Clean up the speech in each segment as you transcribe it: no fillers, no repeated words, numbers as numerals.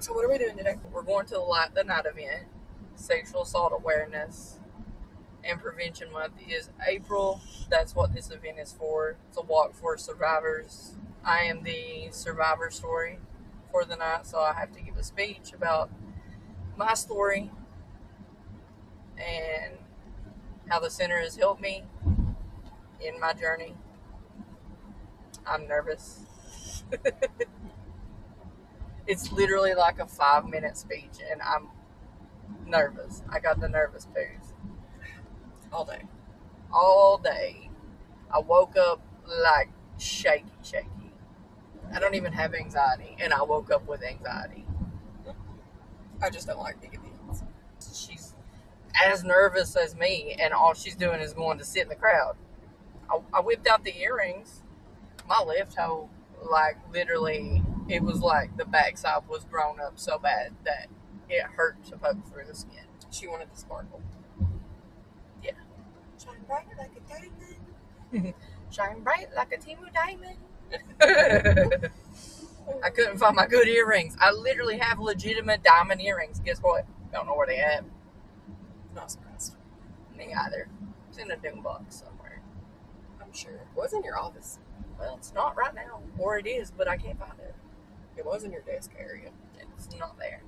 So what are we doing today? We're going to the Light the Night event. Sexual Assault Awareness and Prevention Month is April. That's what this event is for. It's a walk for survivors. I am the survivor story for the night, so I have to give a speech about my story and how the center has helped me in my journey. I'm nervous. It's literally like a 5-minute speech, and I'm nervous. I got the nervous poos. All day. All day. I woke up like shaky. I don't even have anxiety, and I woke up with anxiety. I just don't like big events. She's as nervous as me, and all she's doing is going to sit in the crowd. I whipped out the earrings. My left toe, like, literally, it was like the backside was grown up so bad that it hurt to poke through the skin. She wanted the sparkle. Yeah. Shine bright like a diamond. Shine bright like a Timu diamond. I couldn't find my good earrings. I literally have legitimate diamond earrings. Guess what? Don't know where they at. Not surprised. Me either. It's in a doom box somewhere. I'm sure. It was in your office. Well, it's not right now. Or it is, but I can't find it. It was in your desk area. It's not there.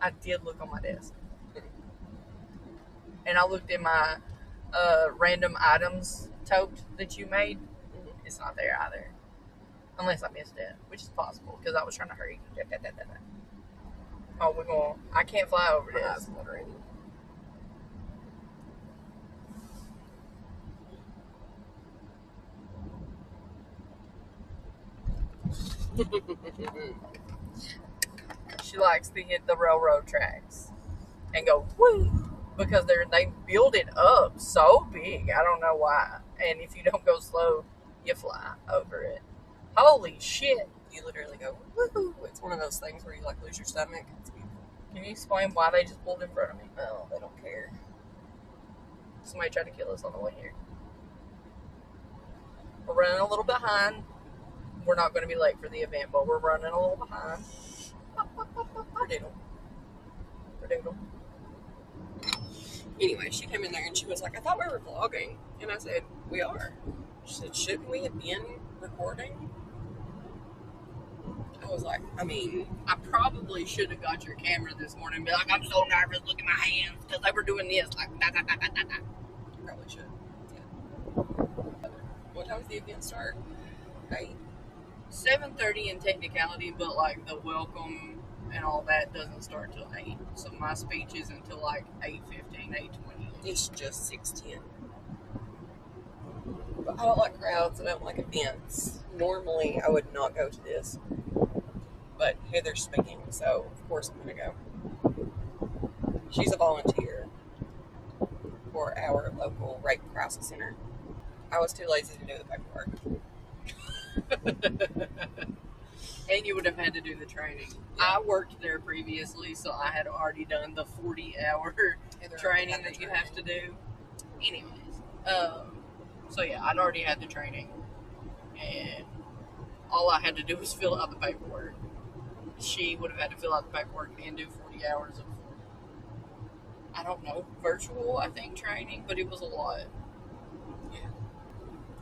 I did look on my desk. And I looked in my random items tote that you made. It's not there either. Unless I missed it, which is possible because I was trying to hurry. Oh, we're going. I can't fly over My this. eyes watering. She likes to hit the railroad tracks and go woo because they build it up so big. I don't know why. And if you don't go slow, you fly over it. Holy shit! You literally go, woohoo. It's one of those things where you like lose your stomach. It's beautiful. Can you explain why they just pulled in front of me? No, they don't care. Somebody tried to kill us on the way here. We're running a little behind. We're not going to be late for the event, but we're running a little behind. Perdoodle. Anyway, she came in there and she was like, I thought we were vlogging. And I said, we are. She said, shouldn't we have been recording? I was like, I mean, I probably should have got your camera this morning and be like, I'm so nervous, look at my hands, because they were doing this, like, da. you probably should. Yeah. What time does the event start? 8? 7:30 in technicality, but, like, the welcome and all that doesn't start till 8. So my speech is until, like, 8:15, 8:20. It's just 6:10. But I don't like crowds. I don't like events. Normally, I would not go to this. But Heather's speaking, so of course I'm going to go. She's a volunteer for our local rape crisis center. I was too lazy to do the paperwork. And you would have had to do the training. I worked there previously, so I had already done the 40-hour training that you have to do. Anyways, so yeah, I'd already had the training, and all I had to do was fill out the paperwork. She would have had to fill out the paperwork and do 40 hours of, I don't know, virtual, I think, training, but it was a lot. Yeah.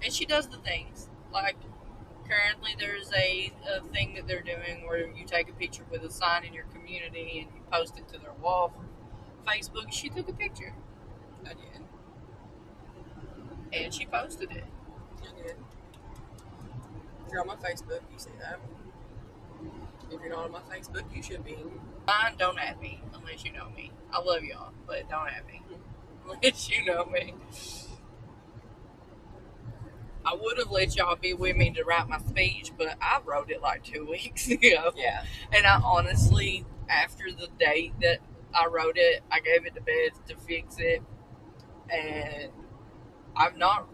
And she does the things. Like, currently there's a thing that they're doing where you take a picture with a sign in your community and you post it to their wall for Facebook. She took a picture. I did. And she posted it. I did. If you're on my Facebook, you see that. If you're not on my Facebook, you should be. Fine, don't add me unless you know me. I love y'all, but don't add me unless you know me. I would have let y'all be with me to write my speech, but I wrote it like 2 weeks ago. Yeah. And I honestly, after the date that I wrote it, I gave it to Beth to fix it. And I've not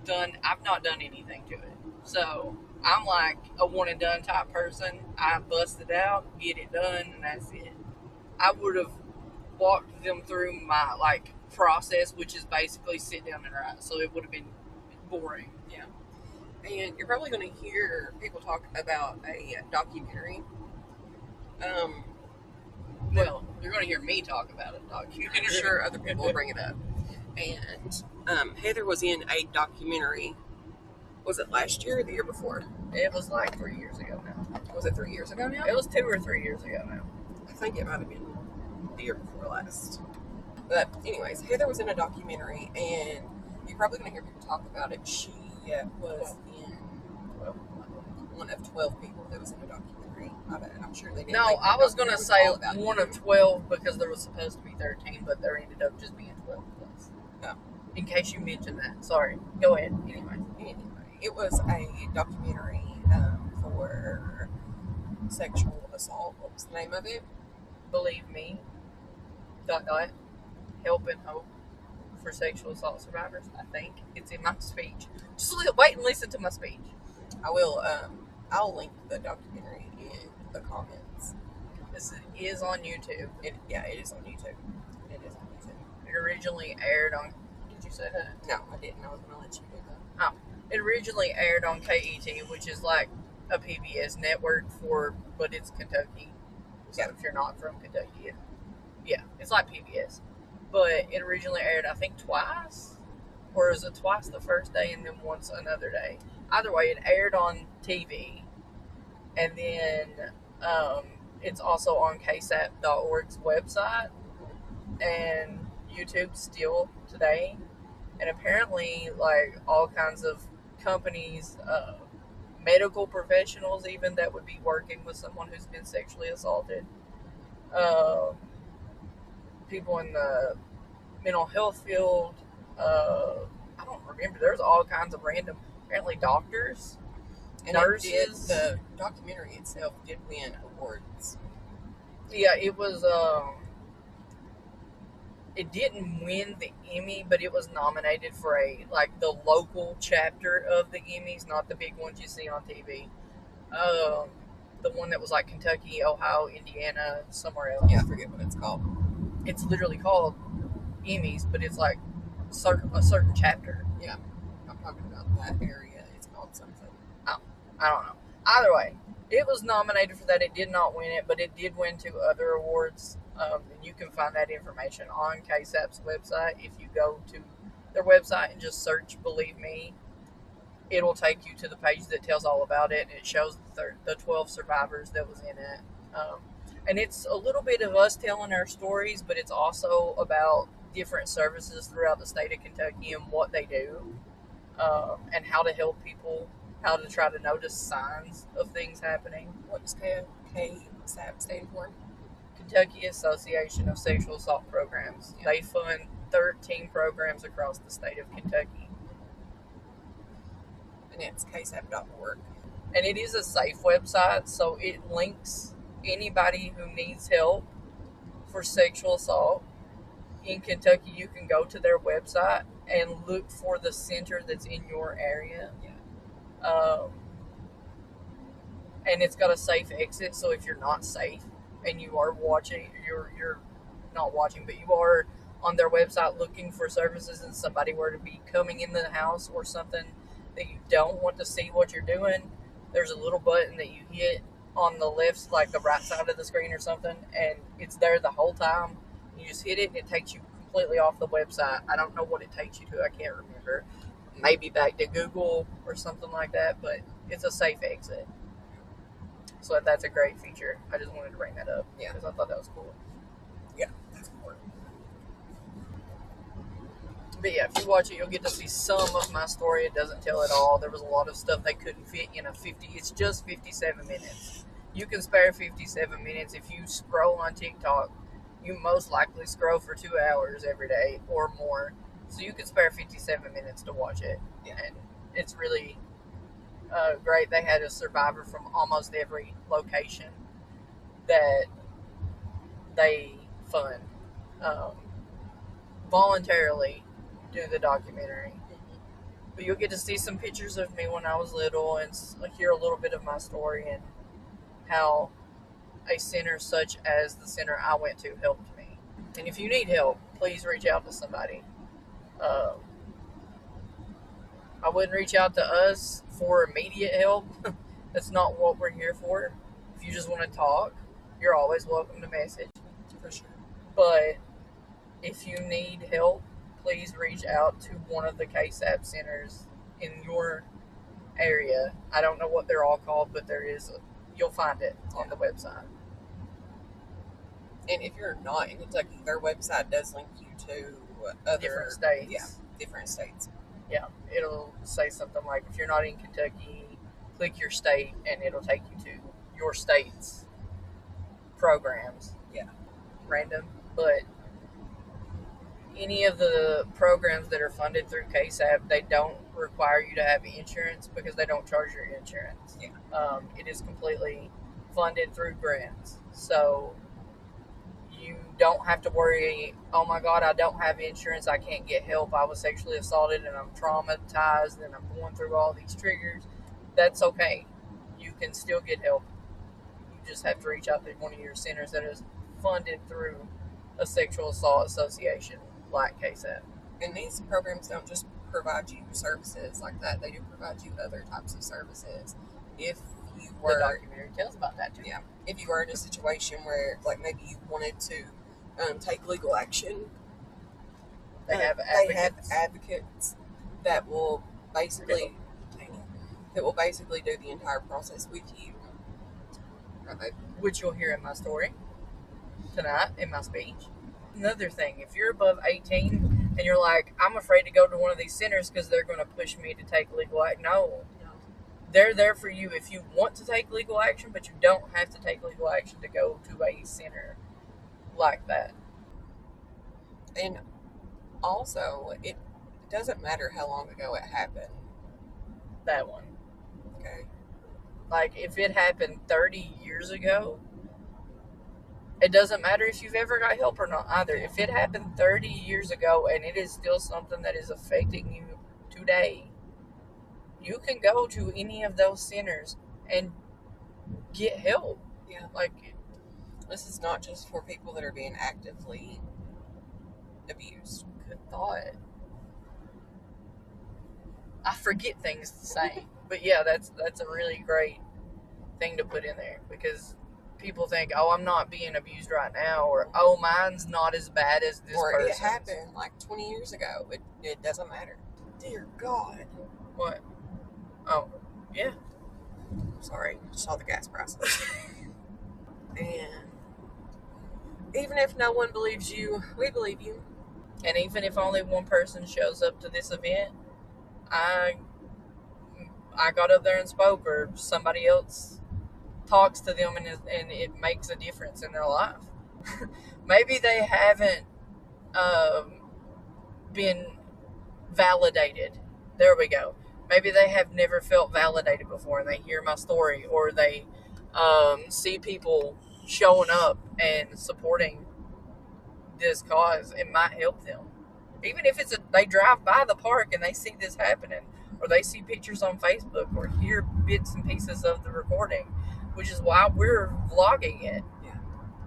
done anything to it. So I'm like a one and done type person. I bust it out, get it done, and that's it. I would have walked them through my like process, which is basically sit down and write. So it would have been boring. Yeah. And you're probably going to hear people talk about a documentary Well, you're going to hear me talk about it, documentary. I'm sure other people will bring it up. And Heather was in a documentary. Was it last year or the year before? It was like 3 years ago now. Was it 3 years ago now? It was 2 or 3 years ago now. I think it might have been the year before last. But anyways, Heather was in a documentary, and you're probably going to hear people talk about it. She was in one of 12 people that was in a documentary. I'm sure they didn't. No, I was going to say one of 12 because there was supposed to be 13, but there ended up just being 12 plus. Oh. In case you mentioned that. Sorry. Go ahead. Anyway, it was a documentary for sexual assault. What was the name of it? Believe Me. ... Help and Hope for Sexual Assault Survivors. I think it's in my speech. Just wait and listen to my speech. I will. I'll link the documentary in the comments. This is on YouTube. It is on YouTube. It is on YouTube. It originally aired on. Did you say that? No, I didn't. I was going to let you do that. Oh, it originally aired on KET, which is like a PBS network but it's Kentucky. So if you're not from Kentucky, it's like PBS. But it originally aired, I think, twice. Or is it twice the first day and then once another day? Either way, it aired on TV. And then it's also on ksap.org's website. And YouTube still today. And apparently, like, all kinds of companies, medical professionals even, that would be working with someone who's been sexually assaulted. People in the mental health field. I don't remember. There's all kinds of random, apparently doctors, and nurses. The documentary itself did win awards. Yeah, it was. It didn't win the Emmy, but it was nominated for the local chapter of the Emmys, not the big ones you see on TV. The one that was like Kentucky, Ohio, Indiana, somewhere else. Yeah, I forget what it's called. It's literally called Emmys, but it's like a certain chapter. Yeah, I'm talking about that area. It's called something. Oh, I don't know. Either way, it was nominated for that. It did not win it, but it did win 2 other awards. And you can find that information on KSAP's website. If you go to their website and just search Believe Me, it'll take you to the page that tells all about it, and it shows the 12 survivors that was in it. And it's a little bit of us telling our stories, but it's also about different services throughout the state of Kentucky and what they do, and how to help people, how to try to notice signs of things happening. What does KSAP stand for? Kentucky Association of Sexual Assault Programs. Yeah. They fund 13 programs across the state of Kentucky. And it's ksap.org. And it is a safe website, so it links anybody who needs help for sexual assault in Kentucky. You can go to their website and look for the center that's in your area. Yeah. And it's got a safe exit, so if you're not safe and you are watching, you're not watching, but you are on their website looking for services and somebody were to be coming in the house or something that you don't want to see what you're doing, there's a little button that you hit on the left, like the right side of the screen or something, and it's there the whole time. You just hit it and it takes you completely off the website. I don't know what it takes you to. I can't remember. Maybe back to Google or something like that, but it's a safe exit. So that's a great feature. I just wanted to bring that up because I thought that was cool. Yeah, that's important. But yeah, if you watch it, you'll get to see some of my story. It doesn't tell it all. There was a lot of stuff they couldn't fit in a 50. It's just 57 minutes. You can spare 57 minutes. If you scroll on TikTok, you most likely scroll for 2 hours every day or more. So you can spare 57 minutes to watch it. Yeah. And it's really great. They had a survivor from almost every location that they fund voluntarily do the documentary. But you'll get to see some pictures of me when I was little and hear a little bit of my story and how a center such as the center I went to helped me. And if you need help, please reach out to somebody. I wouldn't reach out to us for immediate help. That's not what we're here for. If you just want to talk, you're always welcome to message. For sure. But if you need help, please reach out to one of the KSAP centers in your area. I don't know what they're all called, but you'll find it on the website. And if you're not in Kentucky, their website does link you to other different states. Yeah, different states. Yeah, it'll say something like, if you're not in Kentucky, click your state, and it'll take you to your state's programs. Yeah. Random. But any of the programs that are funded through KSAP, they don't require you to have insurance because they don't charge your insurance. Yeah. It is completely funded through grants. So you don't have to worry, oh my God, I don't have insurance, I can't get help, I was sexually assaulted and I'm traumatized and I'm going through all these triggers. That's okay. You can still get help. You just have to reach out to one of your centers that is funded through a sexual assault association like KSAP. And these programs don't just provide you services like that, they do provide you other types of services. If you were, the documentary tells about that too. Yeah. If you were in a situation where, like, maybe you wanted to take legal action, they have advocates that will basically do the entire process with you. Right. Which you'll hear in my story tonight in my speech. Another thing, if you're above 18 and you're like, I'm afraid to go to one of these centers because they're going to push me to take legal action. No. They're there for you if you want to take legal action, but you don't have to take legal action to go to a center like that. And also, it doesn't matter how long ago it happened. That one. Okay. Like, if it happened 30 years ago, it doesn't matter if you've ever got help or not either. If it happened 30 years ago and it is still something that is affecting you today, you can go to any of those centers and get help. Yeah. Like, this is not just for people that are being actively abused. Good thought. I forget things to say. But yeah, that's a really great thing to put in there, because people think, oh, I'm not being abused right now, or oh, mine's not as bad as this or person's. It happened like 20 years ago. It doesn't matter. Dear God. What? Oh, yeah. Sorry, I saw the gas prices. And even if no one believes you, we believe you. And even if only one person shows up to this event, I got up there and spoke, or somebody else talks to them, and it makes a difference in their life. Maybe they haven't been validated. There we go. Maybe they have never felt validated before, and they hear my story, or they see people showing up and supporting this cause. It might help them. Even if they drive by the park and they see this happening, or they see pictures on Facebook, or hear bits and pieces of the recording, which is why we're vlogging it. Yeah.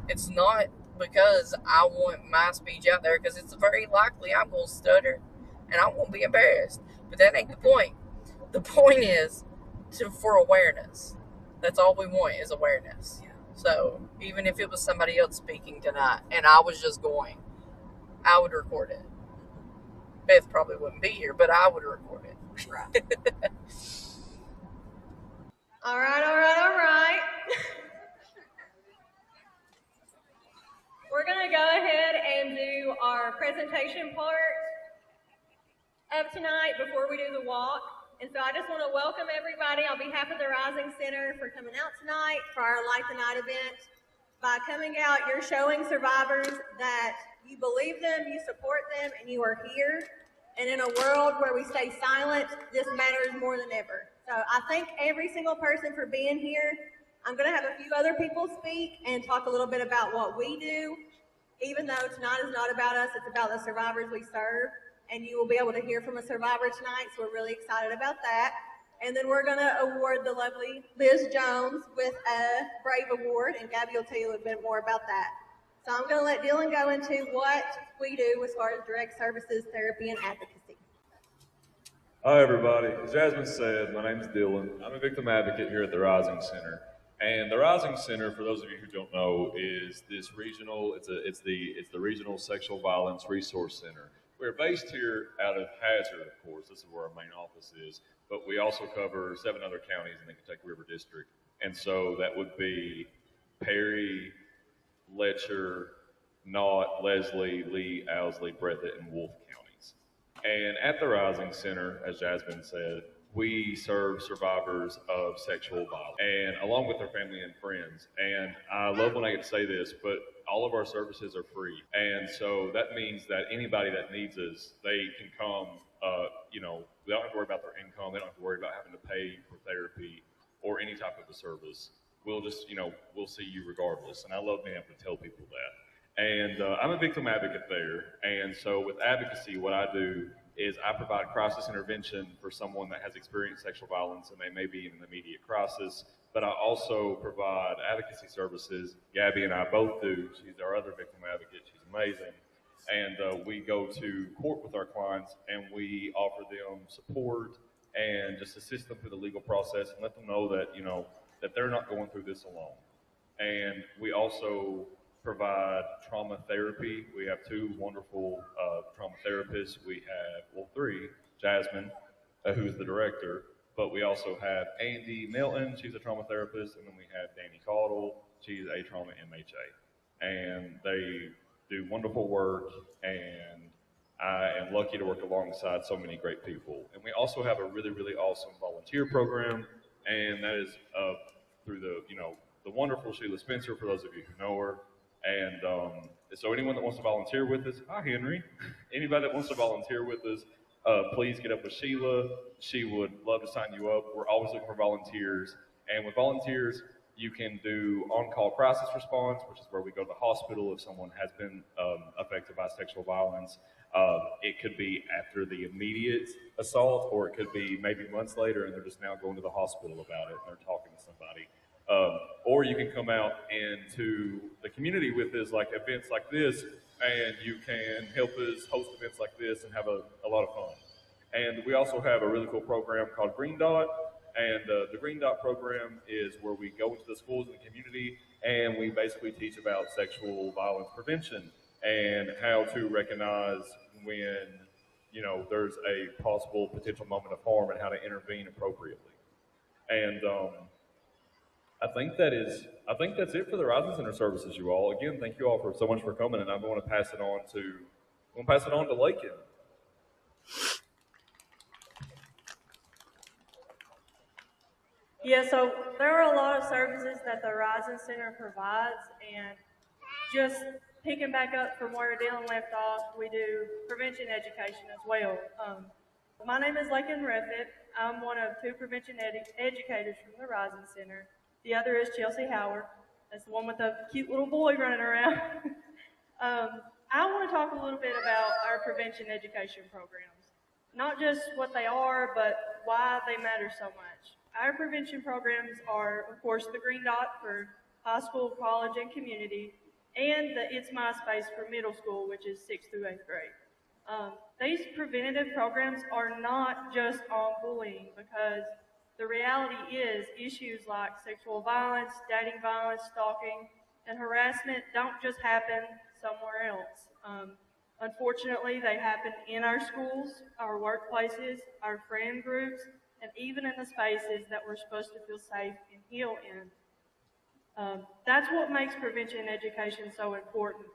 It's not because I want my speech out there, because it's very likely I'm going to stutter and I'm going to be embarrassed. But that ain't the point. The point is for awareness. That's all we want, is awareness. Yeah. So even if it was somebody else speaking tonight and I was just going, I would record it. Beth probably wouldn't be here, but I would record it. Right. All right. We're going to go ahead and do our presentation part of tonight before we do the walk. And so I just want to welcome everybody on behalf of the Rising Center for coming out tonight for our Light the Night event. By coming out, you're showing survivors that you believe them, you support them, and you are here. And in a world where we stay silent, this matters more than ever. So I thank every single person for being here. I'm going to have a few other people speak and talk a little bit about what we do. Even though tonight is not about us, it's about the survivors we serve. And you will be able to hear from a survivor tonight, so we're really excited about that. And then we're going to award the lovely Liz Jones with a Brave Award, and Gabby will tell you a little bit more about that. So I'm going to let Dylan go into what we do as far as direct services, therapy, and advocacy. Hi, everybody. As Jasmine said, my name is Dylan. I'm a victim advocate here at the Rising Center. And the Rising Center, for those of you who don't know, is this regional. It's the regional sexual violence resource center. We're based here out of Hazard, of course. This is where our main office is. But we also cover 7 other counties in the Kentucky River District, and so that would be Perry, Letcher, Knott, Leslie, Lee, Owsley, Breathitt, and Wolfe counties. And at the Rising Center, as Jasmine said, we serve survivors of sexual violence, and along with their family and friends. And I love when I get to say this, but all of our services are free, and so that means that anybody that needs us, they can come. They don't have to worry about their income. They don't have to worry about having to pay for therapy or any type of a service. We'll just, we'll see you regardless. And I love being able to tell people that. And I'm a victim advocate there. And so with advocacy, what I do is I provide crisis intervention for someone that has experienced sexual violence and they may be in an immediate crisis. But I also provide advocacy services. Gabby and I both do. She's our other victim advocate. She's amazing. And we go to court with our clients and we offer them support and just assist them through the legal process and let them know that, that they're not going through this alone. And we also provide trauma therapy. We have 2 wonderful trauma therapists. We have, 3, Jasmine, who's the director, but we also have Andy Milton, she's a trauma therapist, and then we have Danny Caudle, she's a trauma MHA. And they do wonderful work, and I am lucky to work alongside so many great people. And we also have a really, really awesome volunteer program, and that is through the wonderful Sheila Spencer, for those of you who know her. And so anyone that wants to volunteer with us, hi Henry, anybody that wants to volunteer with us, please get up with Sheila. She would love to sign you up. We're always looking for volunteers. And with volunteers, you can do on-call crisis response, which is where we go to the hospital if someone has been affected by sexual violence. It could be after the immediate assault, or it could be maybe months later and they're just now going to the hospital about it and they're talking to somebody. Or you can come out into the community with us, like events like this, and you can help us host events like this and have a lot of fun. And we also have a really cool program called Green Dot. And the Green Dot program is where we go into the schools in the community and we basically teach about sexual violence prevention and how to recognize when, there's a possible potential moment of harm and how to intervene appropriately. And I think that's it for the Rising Center services, you all. Again, thank you all so much for coming, and I'm going to pass it on to Lakin. Yeah, so there are a lot of services that the Rising Center provides, and just picking back up from where Dylan left off, we do prevention education as well. My name is Lakin Redfit. I'm one of 2 prevention educators from the Rising Center. The other is Chelsea Howard. That's the one with the cute little boy running around. I want to talk a little bit about our prevention education programs. Not just what they are, but why they matter so much. Our prevention programs are, of course, the Green Dot for high school, college, and community, and the It's My Space for middle school, which is 6th through 8th grade. These preventative programs are not just on bullying, because the reality is issues like sexual violence, dating violence, stalking, and harassment don't just happen somewhere else. Unfortunately, they happen in our schools, our workplaces, our friend groups, and even in the spaces that we're supposed to feel safe and heal in. That's what makes prevention education so important,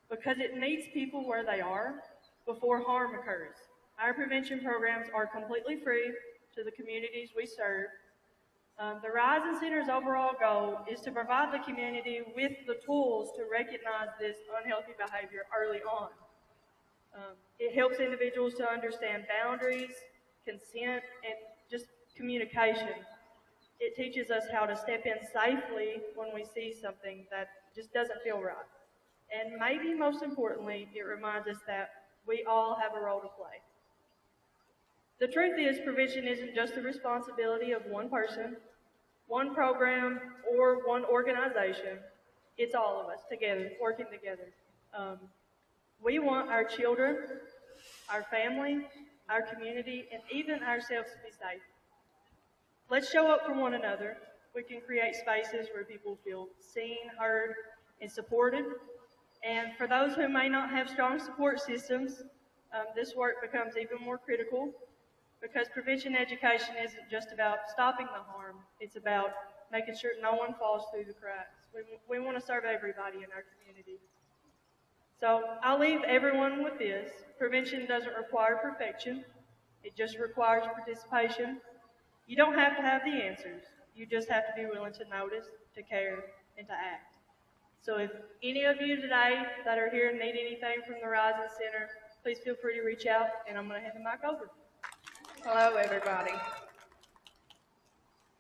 because it meets people where they are before harm occurs. Our prevention programs are completely free to the communities we serve. The Rising Center's overall goal is to provide the community with the tools to recognize this unhealthy behavior early on. It helps individuals to understand boundaries, consent, and just communication. It teaches us how to step in safely when we see something that just doesn't feel right. And maybe most importantly, it reminds us that we all have a role to play. The truth is, prevention isn't just the responsibility of one person, one program, or one organization. It's all of us together, working together. We want our children, our family, our community, and even ourselves to be safe. Let's show up for one another. We can create spaces where people feel seen, heard, and supported. And for those who may not have strong support systems, this work becomes even more critical because prevention education isn't just about stopping the harm, it's about making sure no one falls through the cracks. We want to serve everybody in our community. So I'll leave everyone with this. Prevention doesn't require perfection. It just requires participation. You don't have to have the answers. You just have to be willing to notice, to care, and to act. So if any of you today that are here need anything from the Rising Center, please feel free to reach out, and I'm going to hand the mic over. Hello, everybody.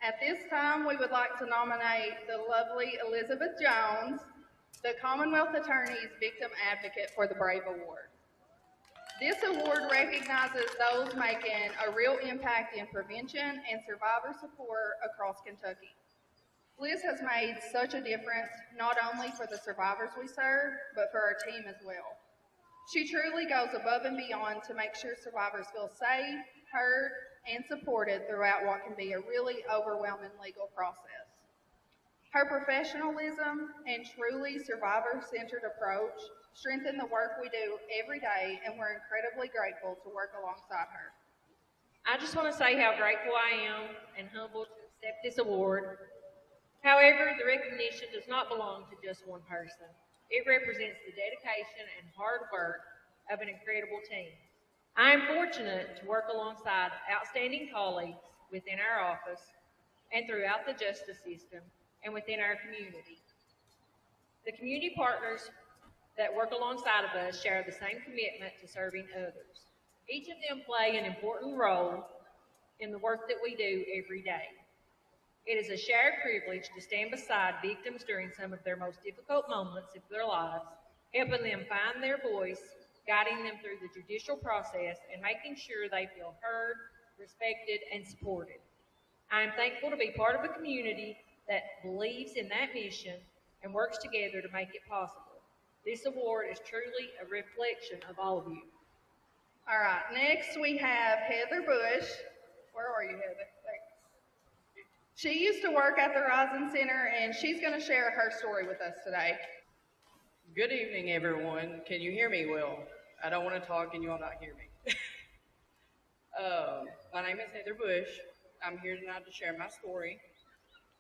At this time, we would like to nominate the lovely Elizabeth Jones, the Commonwealth Attorney's Victim Advocate for the Brave Award. This award recognizes those making a real impact in prevention and survivor support across Kentucky. Liz has made such a difference, not only for the survivors we serve, but for our team as well. She truly goes above and beyond to make sure survivors feel safe, heard, and supported throughout what can be a really overwhelming legal process. Her professionalism and truly survivor-centered approach strengthen the work we do every day, and we're incredibly grateful to work alongside her. I just want to say how grateful I am and humbled to accept this award. However, the recognition does not belong to just one person. It represents the dedication and hard work of an incredible team. I am fortunate to work alongside outstanding colleagues within our office and throughout the justice system and within our community. The community partners that work alongside of us share the same commitment to serving others. Each of them play an important role in the work that we do every day. It is a shared privilege to stand beside victims during some of their most difficult moments of their lives, helping them find their voice, guiding them through the judicial process, and making sure they feel heard, respected, and supported. I am thankful to be part of a community that believes in that mission and works together to make it possible. This award is truly a reflection of all of you. All right, next we have Heather Bush. Where are you, Heather? There. She used to work at the Rising Center, and she's going to share her story with us today. Good evening, everyone. Can you hear me well? I don't want to talk and you will not hear me. My name is Heather Bush. I'm here tonight to share my story.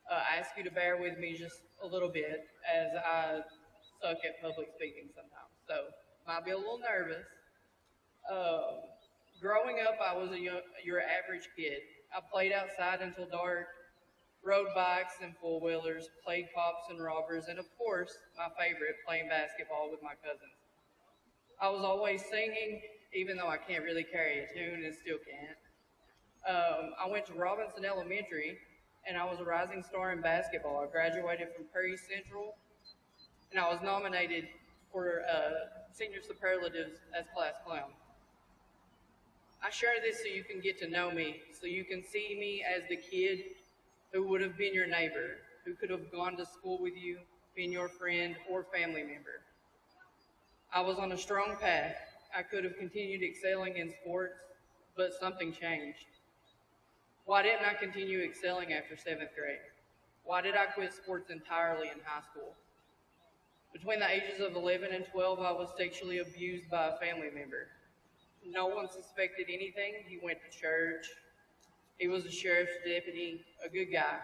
I ask you to bear with me just a little bit as I suck at public speaking sometimes, so might be a little nervous. Growing up, I was your average kid. I played outside until dark, rode bikes and four-wheelers, played cops and robbers, and of course, my favorite, playing basketball with my cousins. I was always singing, even though I can't really carry a tune and still can't. I went to Robinson Elementary, and I was a rising star in basketball. I graduated from Prairie Central, and I was nominated for senior superlatives as class clown. I share this so you can get to know me, so you can see me as the kid who would have been your neighbor, who could have gone to school with you, been your friend or family member. I was on a strong path. I could have continued excelling in sports, but something changed. Why didn't I continue excelling after 7th grade? Why did I quit sports entirely in high school? Between the ages of 11 and 12, I was sexually abused by a family member. No one suspected anything. He went to church. He was a sheriff's deputy, a good guy.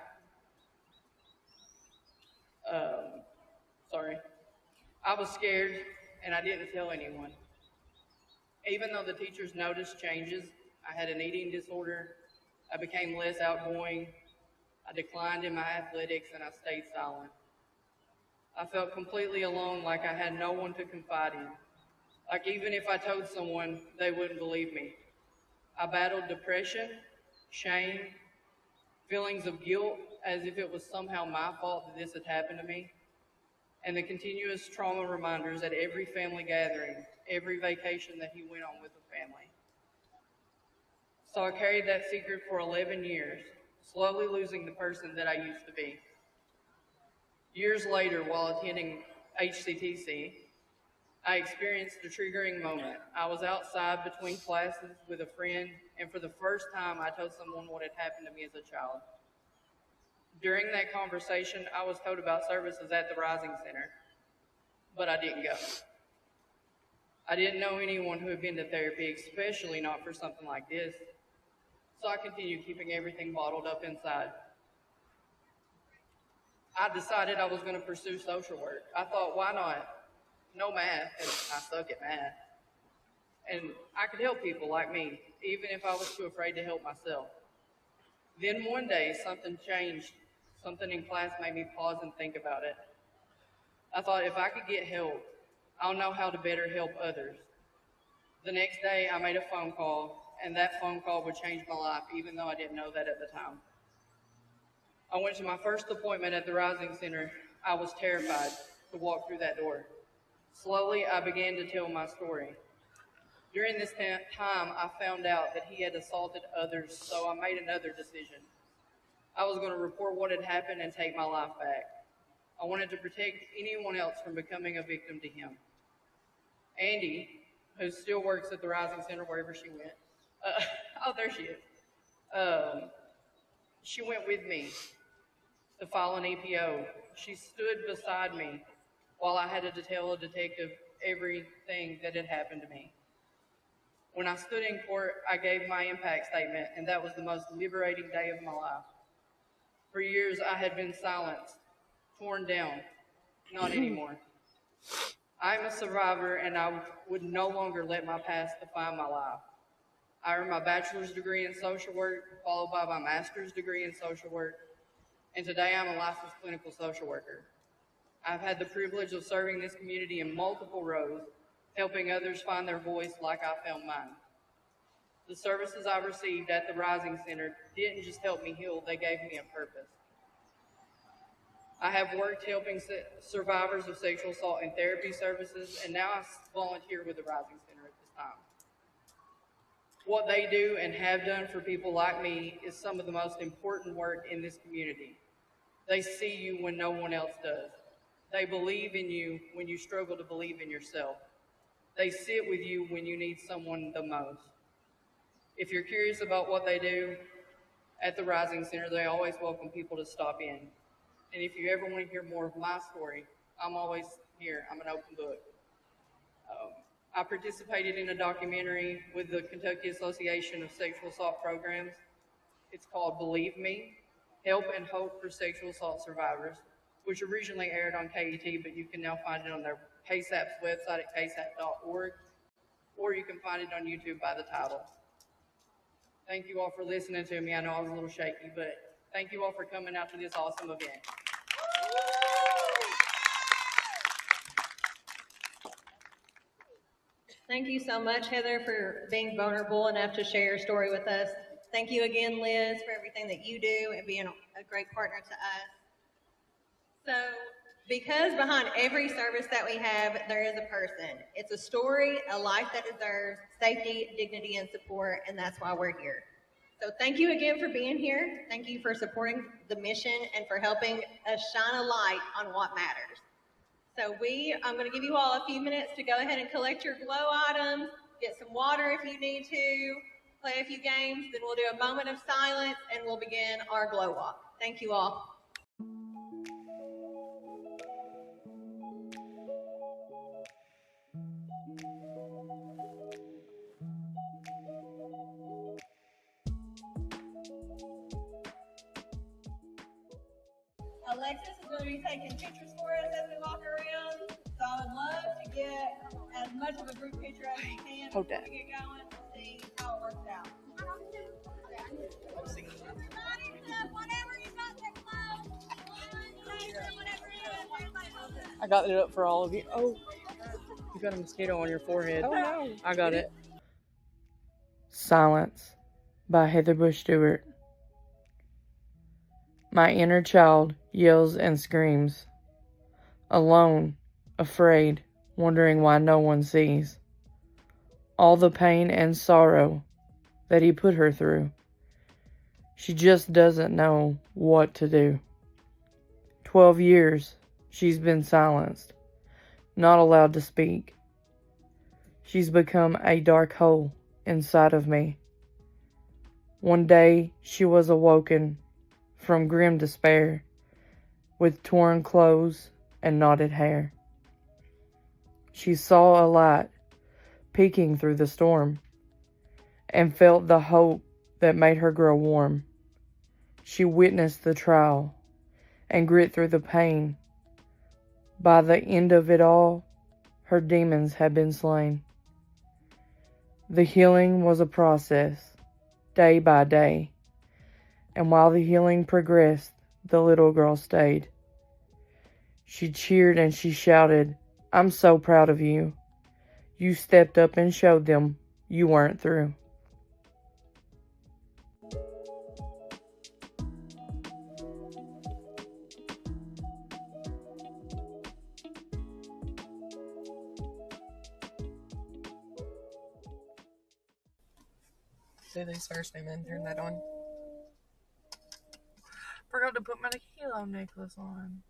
I was scared, and I didn't tell anyone. Even though the teachers noticed changes, I had an eating disorder, I became less outgoing, I declined in my athletics, and I stayed silent. I felt completely alone, like I had no one to confide in. Like even if I told someone, they wouldn't believe me. I battled depression, shame, feelings of guilt as if it was somehow my fault that this had happened to me, and the continuous trauma reminders at every family gathering, every vacation that he went on with the family. So I carried that secret for 11 years, slowly losing the person that I used to be. Years later, while attending HCTC, I experienced a triggering moment. I was outside between classes with a friend, and for the first time, I told someone what had happened to me as a child. During that conversation, I was told about services at the Rising Center, but I didn't go. I didn't know anyone who had been to therapy, especially not for something like this, so I continued keeping everything bottled up inside. I decided I was going to pursue social work. I thought, why not? No math, and I suck at math. And I could help people like me, even if I was too afraid to help myself. Then one day, something changed. Something in class made me pause and think about it. I thought, if I could get help, I'll know how to better help others. The next day, I made a phone call, and that phone call would change my life, even though I didn't know that at the time. I went to my first appointment at the Rising Center. I was terrified to walk through that door. Slowly, I began to tell my story. During this time, I found out that he had assaulted others, so I made another decision. I was going to report what had happened and take my life back. I wanted to protect anyone else from becoming a victim to him. Andy, who still works at the Rising Center wherever she went, oh, there she is. She went with me to file an EPO. She stood beside me while I had to tell a detective everything that had happened to me. When I stood in court, I gave my impact statement, and that was the most liberating day of my life. For years, I had been silenced, torn down. Not anymore. I'm a survivor, and I would no longer let my past define my life. I earned my bachelor's degree in social work, followed by my master's degree in social work, and today I'm a licensed clinical social worker. I've had the privilege of serving this community in multiple roles, helping others find their voice like I found mine. The services I received at the Rising Center didn't just help me heal, they gave me a purpose. I have worked helping survivors of sexual assault in therapy services, and now I volunteer with the Rising Center at this time. What they do and have done for people like me is some of the most important work in this community. They see you when no one else does. They believe in you when you struggle to believe in yourself. They sit with you when you need someone the most. If you're curious about what they do at the Rising Center, they always welcome people to stop in. And if you ever want to hear more of my story, I'm always here. I'm an open book. I participated in a documentary with the Kentucky Association of Sexual Assault Programs. It's called Believe Me, Help and Hope for Sexual Assault Survivors, which originally aired on KET, but you can now find it on their KSAP's website at ksap.org, or you can find it on YouTube by the title. Thank you all for listening to me. I know I was a little shaky, but thank you all for coming out to this awesome event. Thank you so much, Heather, for being vulnerable enough to share your story with us. Thank you again, Liz, for everything that you do and being a great partner to us. So, because behind every service that we have, there is a person. It's a story, a life that deserves safety, dignity, and support, and that's why we're here. So thank you again for being here. Thank you for supporting the mission and for helping us shine a light on what matters. So I'm going to give you all a few minutes to go ahead and collect your glow items, get some water if you need to, play a few games, then we'll do a moment of silence and we'll begin our glow walk. Thank you all. Alexis is going to be taking pictures for us as we walk around, so I would love to get as much of a group picture as we can before we get going and see how it works out. I got it up for all of you. Oh, you got a mosquito on your forehead. Oh, no. I got it. Silence by Heather Bush Stewart. My inner child yells and screams. Alone, afraid, wondering why no one sees. All the pain and sorrow that he put her through. She just doesn't know what to do. 12 years she's been silenced, not allowed to speak. She's become a dark hole inside of me. One day she was awoken from grim despair, with torn clothes and knotted hair. She saw a light peeking through the storm, and felt the hope that made her grow warm. She witnessed the trial and grit through the pain. By the end of it all, her demons had been slain. The healing was a process, day by day, and while the healing progressed, the little girl stayed. She cheered and she shouted, "I'm so proud of you. You stepped up and showed them you weren't through." Do these first and then turn that on. Forgot to put my halo necklace on.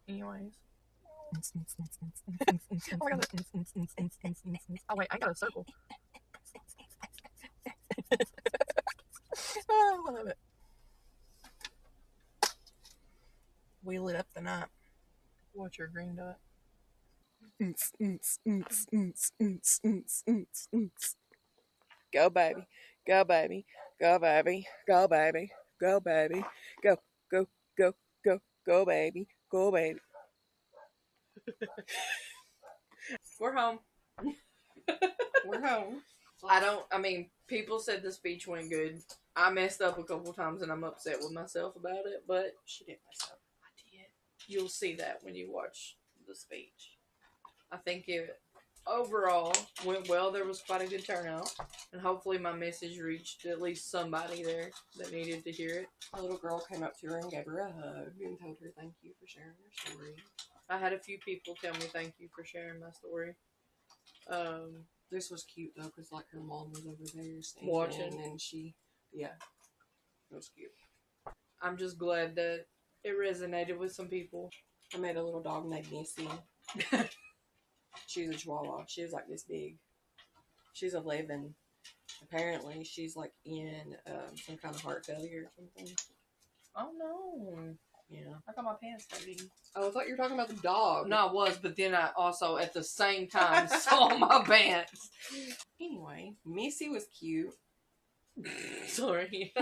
Anyways. Oh my god. Oh wait, I got a circle. Oh, I love it. We lit up the night. What's your green dot? Go baby, go baby, go baby, go baby, go baby, go, go, go, go, go baby, go baby. We're home. We're home. I mean, people said the speech went good. I messed up a couple times and I'm upset with myself about it, but She did mess up. I did. You'll see that when you watch the speech. I think it overall went well. There was quite a good turnout, and hopefully my message reached at least somebody there that needed to hear it. A little girl came up to her and gave her a hug and told her thank you for sharing her story. I had a few people tell me thank you for sharing my story. This was cute though, because like her mom was over there standing Watching. and she, yeah, it was cute. I'm just glad that it resonated with some people. I met a little dog named Missy. She's a Chihuahua. She was like this big. She's 11. Apparently, she's like in some kind of heart failure or something. Oh no. Yeah. I got my pants dirty. Oh, I thought you were talking about the dog. No, I was, but then I also at the same time saw my pants. Anyway, Missy was cute. Sorry.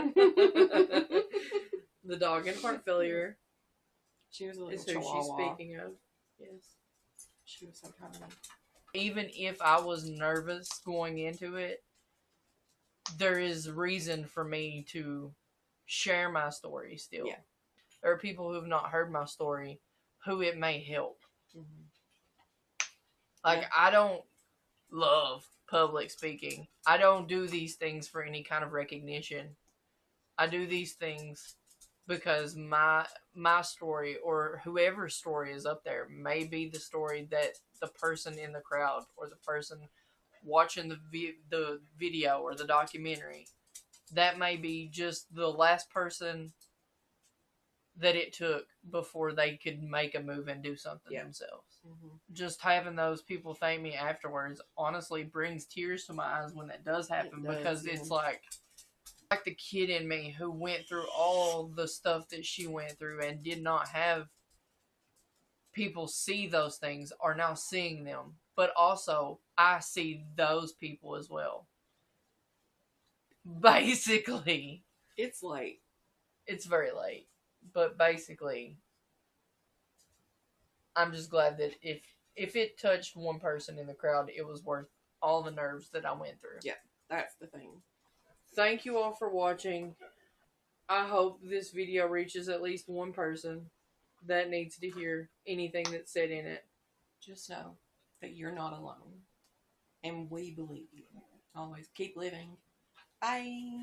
The dog in heart failure She was a is little who Chihuahua. she's speaking of. Yes. She was so tiny. Even if I was nervous going into it, there is reason for me to share my story still. Yeah. There are people who have not heard my story who it may help. Mm-hmm. Like, Yeah. I don't love public speaking. I don't do these things for any kind of recognition. I do these things because my story or whoever's story is up there may be the story that the person in the crowd or the person watching the video or the documentary, that may be just the last person that it took before they could make a move and do something themselves. Mm-hmm. Just having those people thank me afterwards honestly brings tears to my eyes when that does happen, because it's like the kid in me who went through all the stuff that she went through and did not have people see those things are now seeing them. But also, I see those people as well. Basically. It's late. It's very late. But basically, I'm just glad that if it touched one person in the crowd, it was worth all the nerves that I went through. Yeah, that's the thing. Thank you all for watching. I hope this video reaches at least one person that needs to hear anything that's said in it. Just know that you're not alone. And we believe you. Always keep living. Bye.